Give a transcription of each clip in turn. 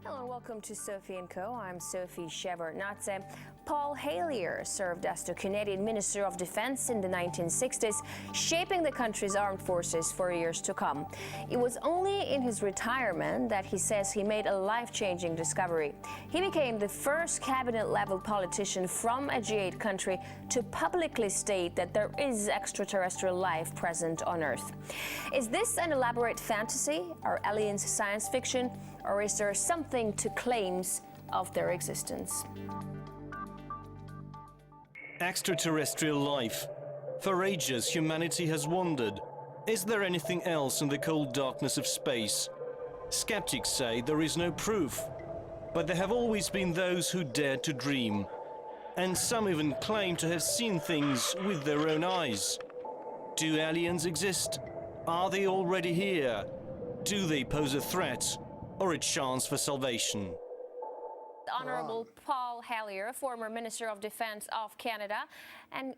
Hello and welcome to Sophie & Co. I'm Sophie Shepard-Natze. Paul Hellyer served as the Canadian Minister of Defence in the 1960s, shaping the country's armed forces for years to come. It was only in his retirement that he says he made a life-changing discovery. He became the first cabinet-level politician from a G8 country to publicly state that there is extraterrestrial life present on Earth. Is this an elaborate fantasy? Are aliens science fiction? Or is there something to claims of their existence? Extraterrestrial life. For ages, humanity has wondered, is there anything else in the cold darkness of space? Skeptics say there is no proof, but there have always been those who dared to dream. And some even claim to have seen things with their own eyes. Do aliens exist? Are they already here? Do they pose a threat or a chance for salvation? Honorable Paul Hellyer, former Minister of Defence of Canada, and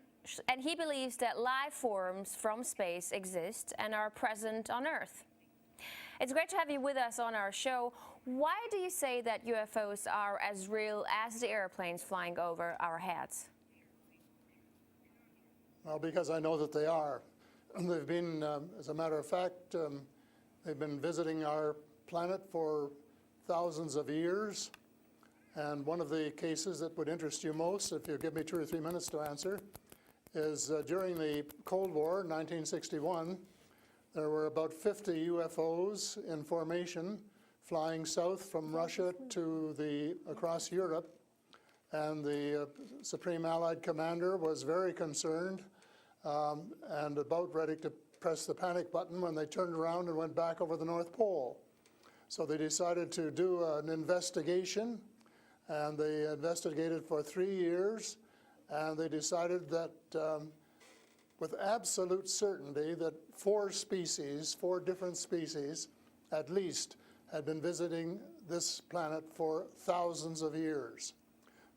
he believes that life forms from space exist and are present on Earth. It's great to have you with us on our show. Why do you say that UFOs are as real as the airplanes flying over our heads? Well, because I know that they are. They've been, as a matter of fact, they've been visiting our planet for thousands of years. And one of the cases that would interest you most, if you give me 2 or 3 minutes to answer, is during the Cold War, 1961, there were about 50 UFOs in formation flying south from Russia to across Europe. And the Supreme Allied Commander was very concerned and about ready to press the panic button when they turned around and went back over the North Pole. So they decided to do an investigation, and they investigated for 3 years, and they decided that with absolute certainty that 4 different species at least, had been visiting this planet for thousands of years.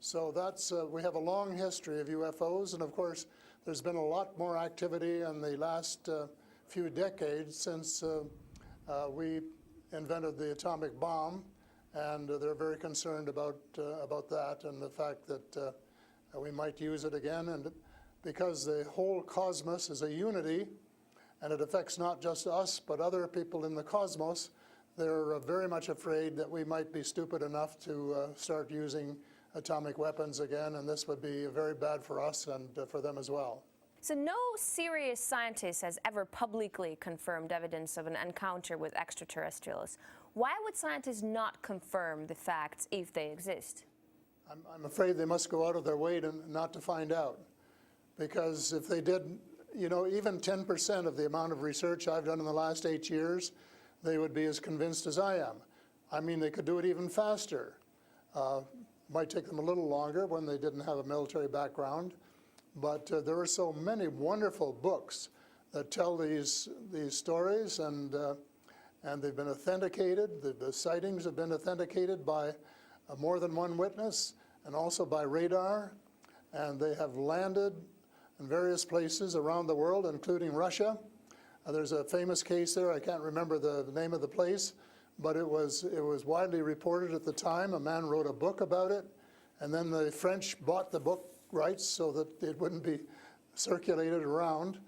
So that's, we have a long history of UFOs, and of course there's been a lot more activity in the last few decades since we invented the atomic bomb, and they're very concerned about that and the fact that we might use it again. And because the whole cosmos is a unity, and it affects not just us but other people in the cosmos, they're very much afraid that we might be stupid enough to start using atomic weapons again, and this would be very bad for us and for them as well. So no serious scientist has ever publicly confirmed evidence of an encounter with extraterrestrials. Why would scientists not confirm the facts if they exist? I'm afraid they must go out of their way not to find out. Because if they did, you know, even 10% of the amount of research I've done in the last 8 years, they would be as convinced as I am. I mean, they could do it even faster. Might take them a little longer when they didn't have a military background. But there are so many wonderful books that tell these stories, and they've been authenticated. The sightings have been authenticated by more than one witness, and also by radar. And they have landed in various places around the world, including Russia. There's a famous case there. I can't remember the name of the place, but it was widely reported at the time. A man wrote a book about it, and then the French bought the book rights so that it wouldn't be circulated around.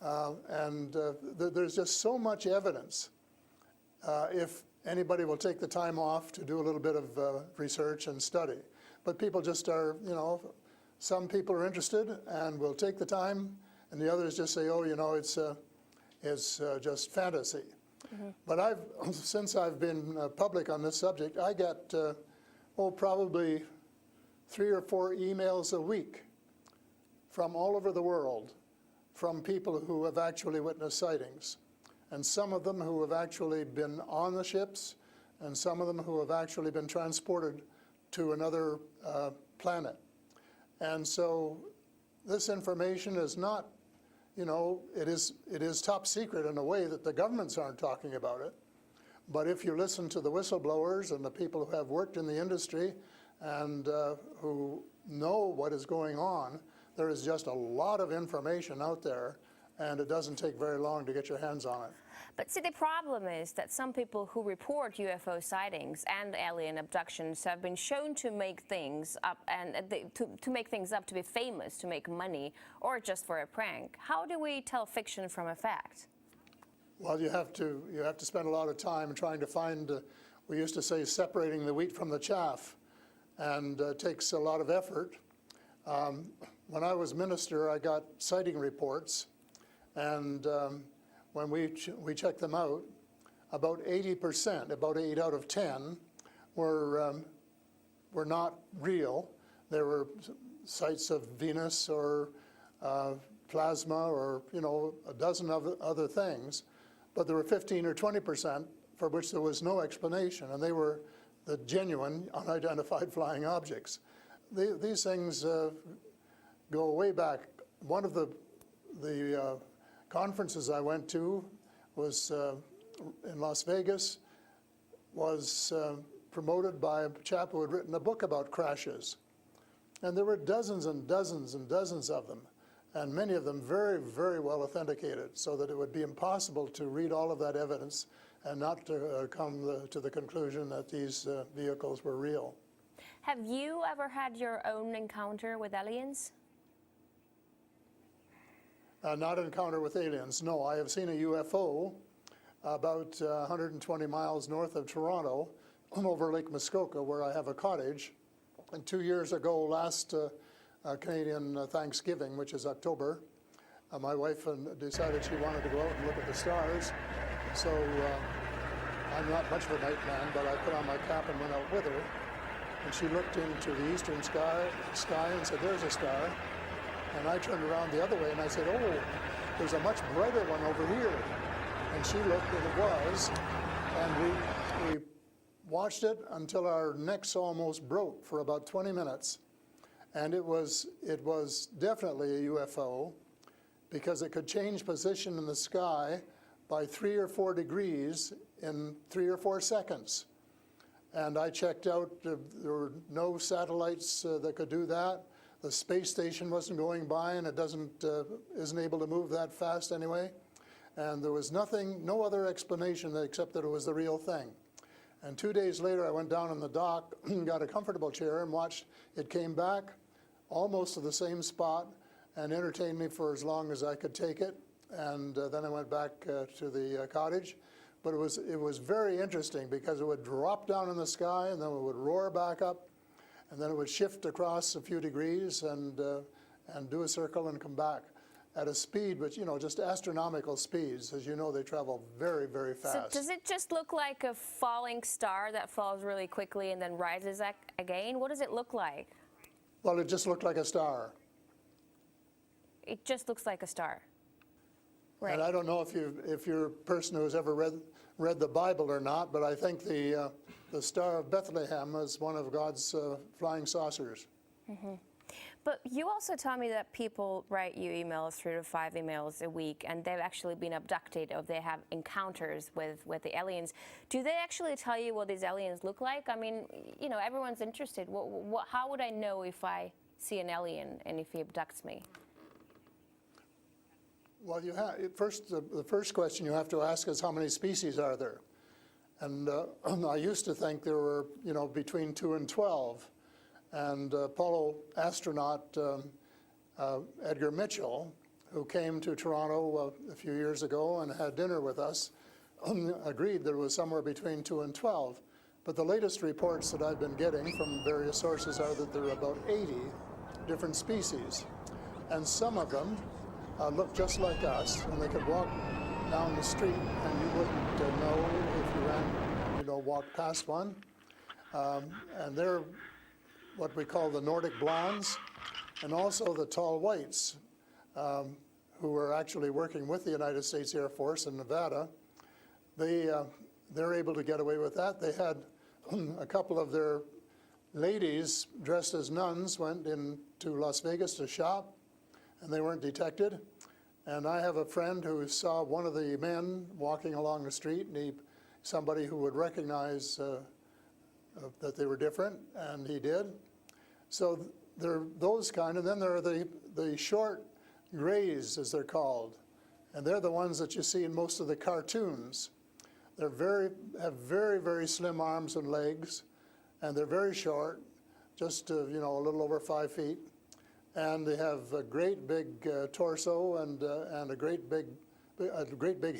There's just so much evidence. If anybody will take the time off to do a little bit of research and study. But people just are, you know, some people are interested and will take the time, and the others just say, oh, you know, it's just fantasy. Mm-hmm. But since I've been public on this subject, I get, probably 3 or 4 emails a week from all over the world from people who have actually witnessed sightings. And some of them who have actually been on the ships, and some of them who have actually been transported to another planet. And so this information is not, you know, it is top secret in a way that the governments aren't talking about it. But if you listen to the whistleblowers and the people who have worked in the industry and who know what is going on, there is just a lot of information out there, and it doesn't take very long to get your hands on it. But see, the problem is that some people who report UFO sightings and alien abductions have been shown to make things up and to make things up to be famous, to make money, or just for a prank. How do we tell fiction from a fact? Well, you have to spend a lot of time trying to find, we used to say, separating the wheat from the chaff, and it takes a lot of effort. When I was minister, I got sighting reports, and when we checked them out, about 80%, about 8 out of 10, were not real. There were sights of Venus or plasma or, you know, a dozen other things. But there were 15 or 20% for which there was no explanation, and they were the genuine unidentified flying objects. These things go way back. One of the conferences I went to was in Las Vegas, was promoted by a chap who had written a book about crashes. And there were dozens and dozens and dozens of them, and many of them very, very well authenticated, so that it would be impossible to read all of that evidence and not to come to the conclusion that these vehicles were real. Have you ever had your own encounter with aliens? Not an encounter with aliens, no. I have seen a UFO about 120 miles north of Toronto over Lake Muskoka, where I have a cottage. And 2 years ago, last Canadian Thanksgiving, which is October, my wife decided she wanted to go out and look at the stars. So I'm not much of a night man, but I put on my cap and went out with her. And she looked into the eastern sky and said, "There's a star." And I turned around the other way and I said, "Oh, there's a much brighter one over here." And she looked, and it was. And we watched it until our necks almost broke for about 20 minutes. And it was definitely a UFO, because it could change position in the sky by 3 or 4 degrees in 3 or 4 seconds. And I checked out, there were no satellites that could do that. The space station wasn't going by, and it isn't able to move that fast anyway. And there was no other explanation except that it was the real thing. And 2 days later, I went down on the dock, got a comfortable chair, and watched it came back almost to the same spot and entertained me for as long as I could take it. And then I went back to the cottage. But it was very interesting, because it would drop down in the sky, and then it would roar back up, and then it would shift across a few degrees and do a circle and come back at a speed, but just astronomical speeds. As you know, they travel very, very fast. So does it just look like a falling star that falls really quickly and then rises again? What does it look like? Well, it just looked like a star. It just looks like a star. Right. And I don't know if you're a person who has ever read the Bible or not, but I think the Star of Bethlehem is one of God's flying saucers. Mm-hmm. But you also tell me that people write you emails, 3 to 5 emails a week, and they've actually been abducted, or they have encounters with the aliens. Do they actually tell you what these aliens look like? I mean, everyone's interested. How would I know if I see an alien and if he abducts me? Well, the first question you have to ask is, how many species are there? And I used to think there were, between 2 and 12. And Apollo astronaut Edgar Mitchell, who came to Toronto a few years ago and had dinner with us, agreed there was somewhere between 2 and 12. But the latest reports that I've been getting from various sources are that there are about 80 different species. And some of them look just like us, and they could walk down the street and you wouldn't know if you walked past one. And they're what we call the Nordic blondes, and also the tall whites, who were actually working with the United States Air Force in Nevada. They're able to get away with that. They had a couple of their ladies dressed as nuns went into Las Vegas to shop, and they weren't detected. And I have a friend who saw one of the men walking along the street, and somebody who would recognize that they were different, and he did. So there are those kind, and then there are the short grays, as they're called. and they're the ones that you see in most of the cartoons. They're have very slim arms and legs, and they're very short, just a little over 5 feet, and they have a great big torso and a great big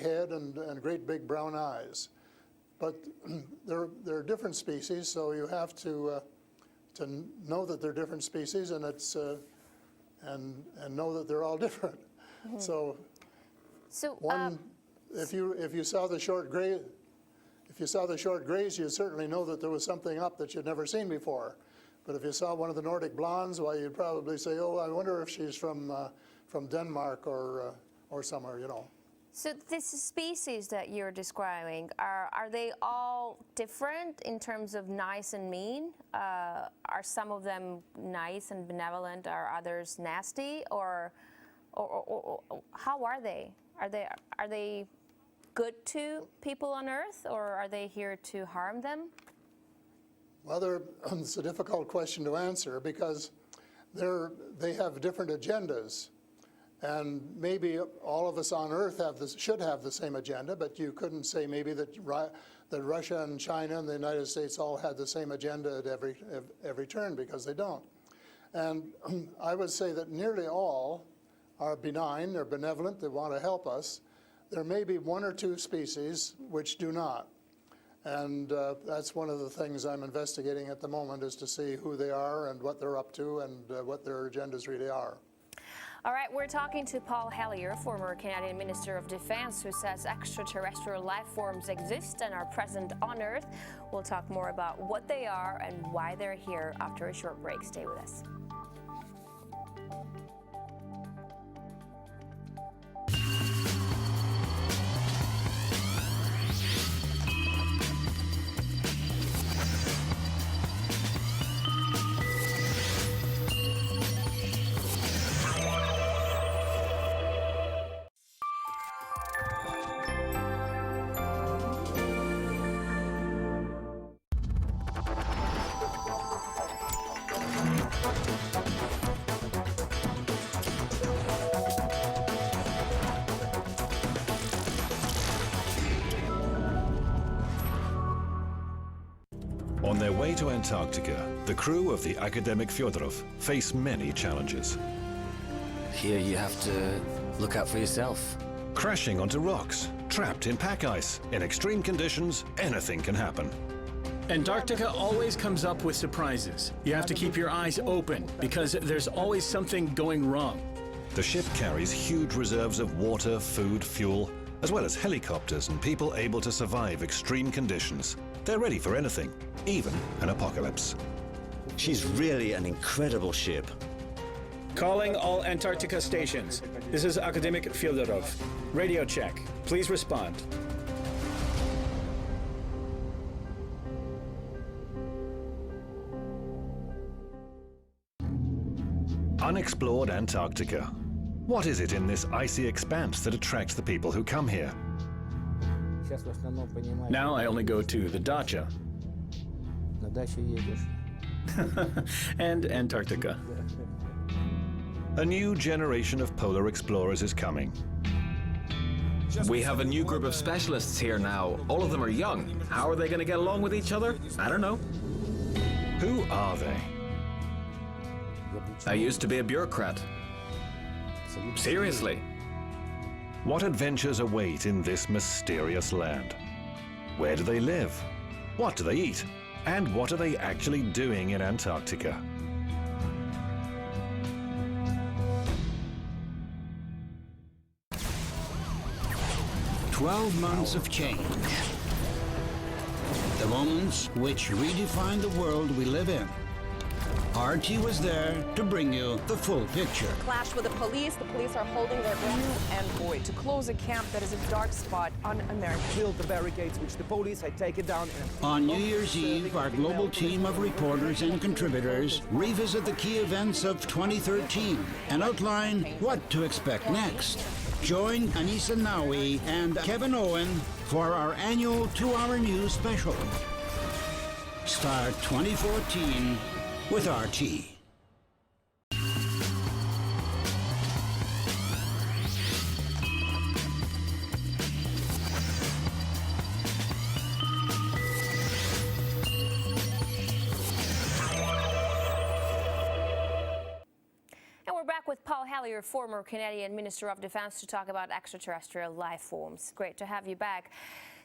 head and great big brown eyes. But they're different species, so you have to know that they're different species, and it's and know that they're all different. Mm-hmm. So if you saw the short gray, you'd certainly know that there was something up that you'd never seen before. But if you saw one of the Nordic blondes, well, you'd probably say, "Oh, I wonder if she's from Denmark or somewhere," So this species that you're describing, are they all different in terms of nice and mean? Are some of them nice and benevolent? Are others nasty? Or how are they? Are they good to people on Earth, or are they here to harm them? Well, it's a difficult question to answer because they have different agendas. And maybe all of us on Earth should have the same agenda, but you couldn't say maybe that Russia and China and the United States all had the same agenda at every turn, because they don't. And I would say that nearly all are benign, they're benevolent, they want to help us. There may be one or two species which do not. And that's one of the things I'm investigating at the moment, is to see who they are and what they're up to and what their agendas really are. All right, we're talking to Paul Hellyer, former Canadian Minister of Defense, who says extraterrestrial life forms exist and are present on Earth. We'll talk more about what they are and why they're here after a short break. Stay with us. On their way to Antarctica, the crew of the Academic Fyodorov face many challenges. Here you have to look out for yourself. Crashing onto rocks, trapped in pack ice. In extreme conditions, anything can happen. Antarctica always comes up with surprises. You have to keep your eyes open because there's always something going wrong. The ship carries huge reserves of water, food, fuel, as well as helicopters and people able to survive extreme conditions. They're ready for anything, even an apocalypse. She's really an incredible ship. Calling all Antarctica stations. This is Academic Fyodorov. Radio check. Please respond. Unexplored Antarctica. What is it in this icy expanse that attracts the people who come here? Now I only go to the dacha and Antarctica. A new generation of polar explorers is coming. We have a new group of specialists here now. All of them are young. How are they going to get along with each other? I don't know. Who are they? I used to be a bureaucrat. Seriously. What adventures await in this mysterious land? Where do they live? What do they eat? And what are they actually doing in Antarctica? "12 months of change. The moments which redefine the world we live in. RT was there to bring you the full picture. Clash with the police. The police are holding their new envoy to close a camp that is a dark spot on America. Built the barricades which the police had taken down. On New Year's Eve, our global team of reporters and contributors revisit the key events of 2013 and outline what to expect next. Join Anissa Nawi and Kevin Owen for our annual 2-hour news special. Start 2014 with RT. Paul Hellyer, former Canadian Minister of Defense, to talk about extraterrestrial life forms. Great to have you back.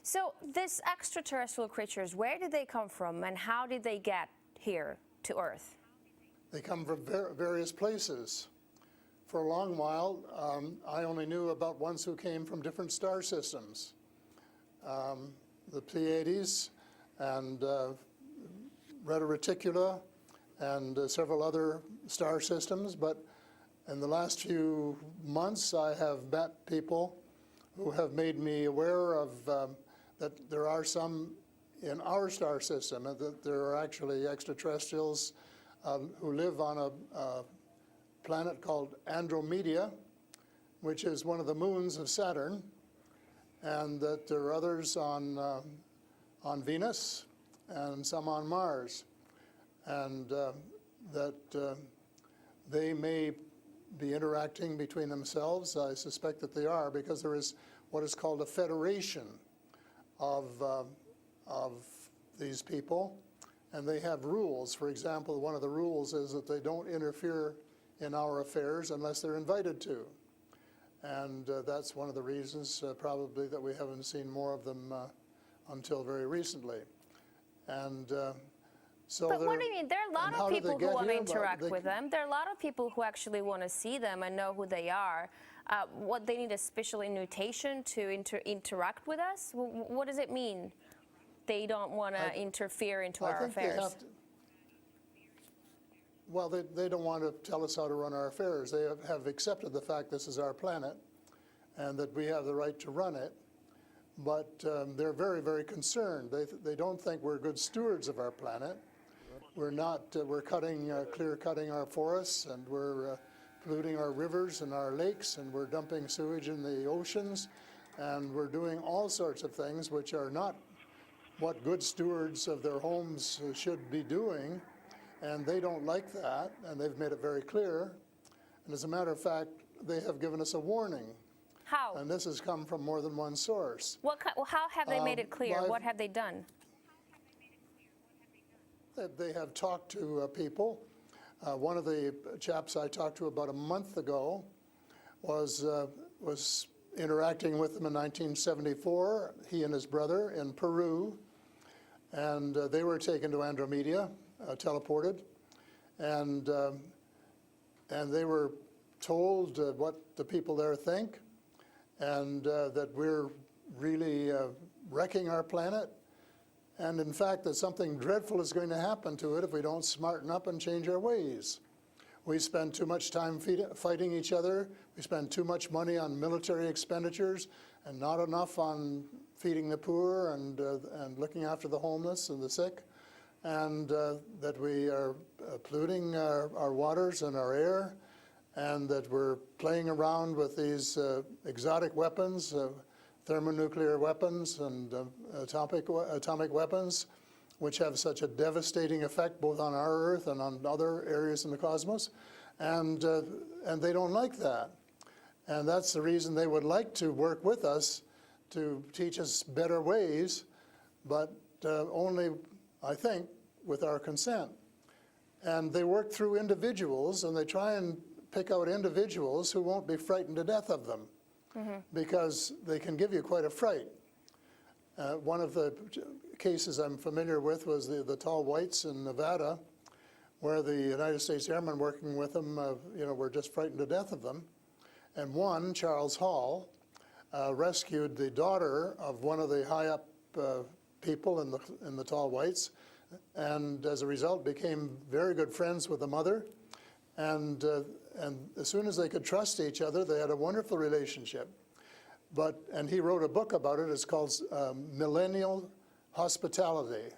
So these extraterrestrial creatures, where did they come from and how did they get here to Earth? They come from various places. For a long while, I only knew about ones who came from different star systems. The Pleiades and Reta Reticula and several other star systems, but in the last few months I have met people who have made me aware of that there are some in our star system, and that there are actually extraterrestrials who live on a planet called Andromeda, which is one of the moons of Saturn, and that there are others on Venus and some on Mars, and that they may be interacting between themselves. I suspect that they are, because there is what is called a federation of these people, and they have rules. For example, one of the rules is that they don't interfere in our affairs unless they're invited to. And that's one of the reasons probably that we haven't seen more of them until very recently. And so but what do you mean? There are a lot of people who want to interact with them. There are a lot of people who actually want to see them and know who they are. What, they need a special invitation to interact with us? What does it mean? They don't want to interfere into our affairs. Well, they don't want to tell us how to run our affairs. They have accepted the fact this is our planet and that we have the right to run it. But they're very, very concerned. They don't think we're good stewards of our planet. We're not. We're clear-cutting our forests, and we're polluting our rivers and our lakes, and we're dumping sewage in the oceans, and we're doing all sorts of things which are not what good stewards of their homes should be doing. And they don't like that, and they've made it very clear. And as a matter of fact, they have given us a warning. How? And this has come from more than one source. How have they made it clear? What have they done? They have talked to people. One of the chaps I talked to about a month ago was interacting with them in 1974, he and his brother in Peru, and they were taken to Andromeda, teleported, and they were told what the people there think, and that we're really wrecking our planet, and in fact that something dreadful is going to happen to it if we don't smarten up and change our ways. We spend too much time fighting each other. We spend too much money on military expenditures and not enough on feeding the poor and looking after the homeless and the sick, and that we are polluting our waters and our air, and that we're playing around with these exotic weapons, thermonuclear weapons and atomic weapons, which have such a devastating effect both on our Earth and on other areas in the cosmos, and they don't like that. And that's the reason they would like to work with us to teach us better ways, but only, I think, with our consent. And they work through individuals, and they try and pick out individuals who won't be frightened to death of them, because they can give you quite a fright. One of the cases I'm familiar with was the tall whites in Nevada, where the United States Airmen working with them, were just frightened to death of them. And one, Charles Hall, rescued the daughter of one of the high-up people in the tall whites, and as a result became very good friends with the mother. And as soon as they could trust each other, they had a wonderful relationship. And he wrote a book about it. It's called Millennial Hospitality.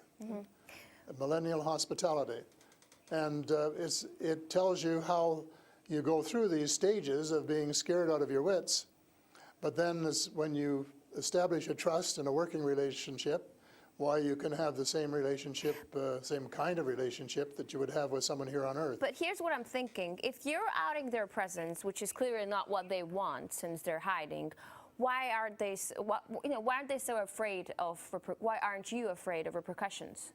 Millennial Hospitality. And it tells you how you go through these stages of being scared out of your wits. But then when you establish a trust and a working relationship, why you can have the same relationship, same kind of relationship that you would have with someone here on Earth. But here's what I'm thinking. If you're outing their presence, which is clearly not what they want since they're hiding, why aren't they so afraid of, why aren't you afraid of repercussions?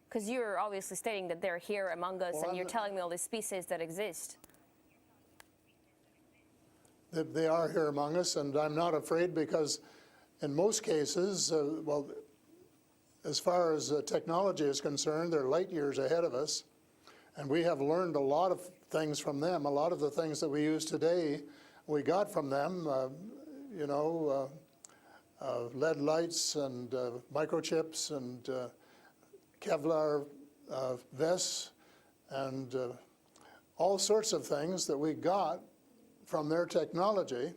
Because you're obviously stating that they're here among us, and you're telling me all these species that exist. they are here among us, and I'm not afraid because in most cases, well, as far as technology is concerned, they're light years ahead of us, and we have learned a lot of things from them. A lot of the things that we use today, we got from them, you know, lead lights and microchips and Kevlar vests and all sorts of things that we got from their technology,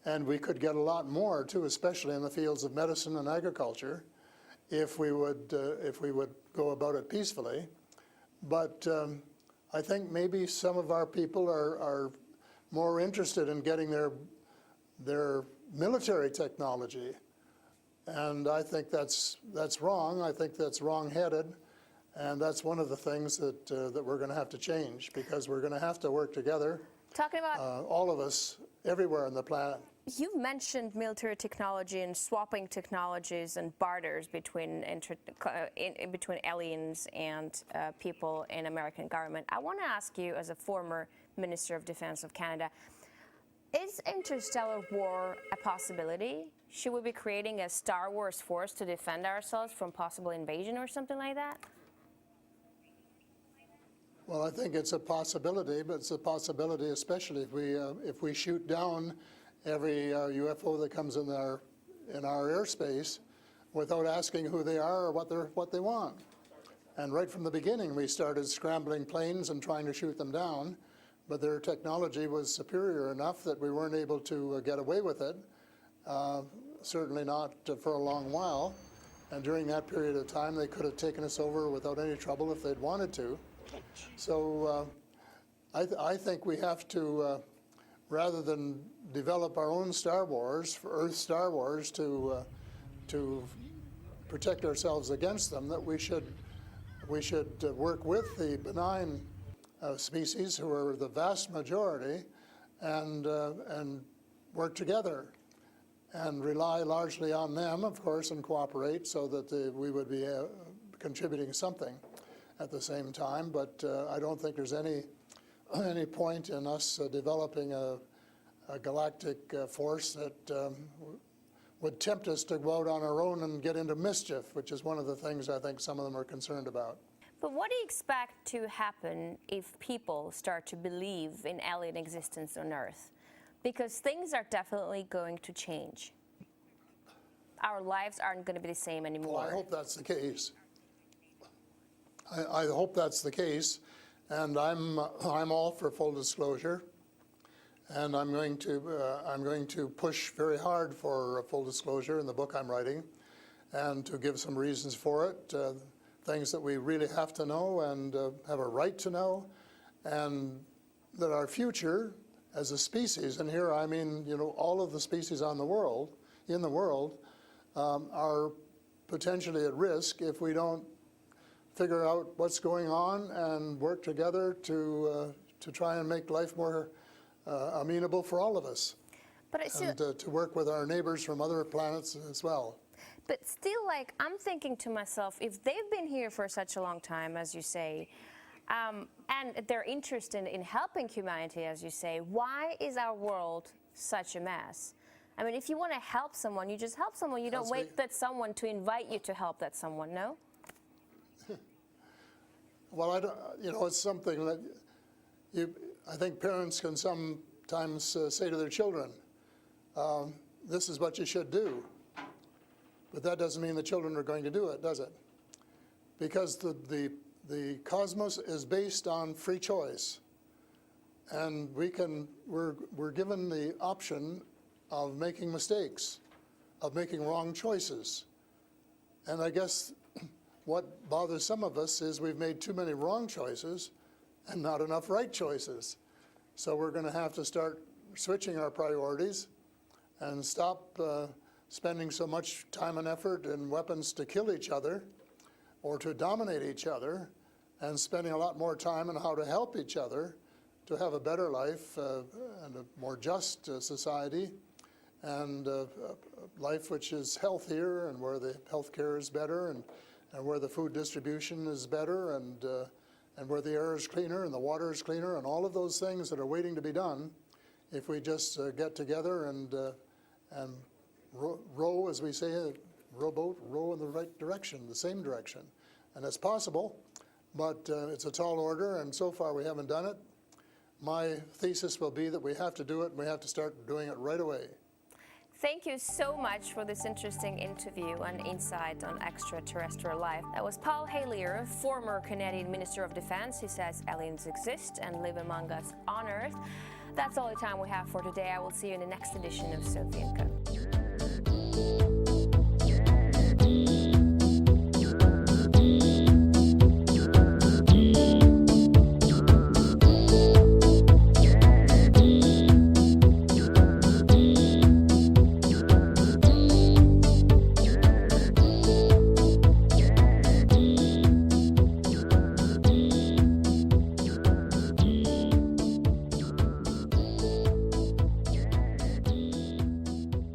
and we could get a lot more too, especially in the fields of medicine and agriculture, if we would go about it peacefully. But I think maybe some of our people are more interested in getting their military technology, and I think that's wrong. I think that's wrong-headed, and that's one of the things that we're going to have to change, because we're going to have to work together. Talking about all of us, everywhere on the planet. You mentioned military technology and swapping technologies and barters between between aliens and people in American government. I want to ask you, as a former Minister of Defense of Canada, is interstellar war a possibility? Should we be creating a Star Wars force to defend ourselves from possible invasion or something like that? Well, I think it's a possibility, but it's a possibility especially if we shoot down every UFO that comes in our airspace without asking who they are or what they want. And right from the beginning, we started scrambling planes and trying to shoot them down, but their technology was superior enough that we weren't able to get away with it. Certainly not for a long while. And during that period of time, they could have taken us over without any trouble if they'd wanted to. So I think we have to, rather than develop our own Star Wars, Earth Star Wars, to protect ourselves against them, that we should work with the benign species, who are the vast majority, and work together and rely largely on them, of course, and cooperate so that we would be contributing something at the same time. But I don't think there's any point in us developing a galactic force that would tempt us to go out on our own and get into mischief, which is one of the things I think some of them are concerned about. But what do you expect to happen if people start to believe in alien existence on Earth? Because things are definitely going to change. Our lives aren't going to be the same anymore. Well, I hope that's the case. I hope that's the case, and I'm all for full disclosure, and I'm going to push very hard for full disclosure in the book I'm writing, and to give some reasons for it, things that we really have to know and have a right to know, and that our future as a species, and here I mean, you know, all of the species in the world, are potentially at risk if we don't figure out what's going on and work together to try and make life more amenable for all of us. But to work with our neighbors from other planets as well. But still, like, I'm thinking to myself, if they've been here for such a long time, as you say, and they're interested in helping humanity, as you say, why is our world such a mess? I mean, if you want to help someone, you just help someone. You don't wait for someone to invite you to help that someone, no? Well, I don't, you know, it's something that I think parents can sometimes say to their children, this is what you should do. But that doesn't mean the children are going to do it, does it? Because the cosmos is based on free choice. And we're given the option of making mistakes, of making wrong choices. And I guess what bothers some of us is we've made too many wrong choices and not enough right choices. So we're going to have to start switching our priorities and stop spending so much time and effort and weapons to kill each other or to dominate each other, and spending a lot more time on how to help each other to have a better life and a more just society, and a life which is healthier, and where the health care is better, and where the food distribution is better, and where the air is cleaner and the water is cleaner, and all of those things that are waiting to be done if we just get together and row, as we say, rowboat, row in the right direction, the same direction. And it's possible, but it's a tall order, and so far we haven't done it. My thesis will be that we have to do it, and we have to start doing it right away. Thank you so much for this interesting interview and insight on extraterrestrial life. That was Paul Hellyer, former Canadian Minister of Defense, who says aliens exist and live among us on Earth. That's all the time we have for today. I will see you in the next edition of Sophie & Co.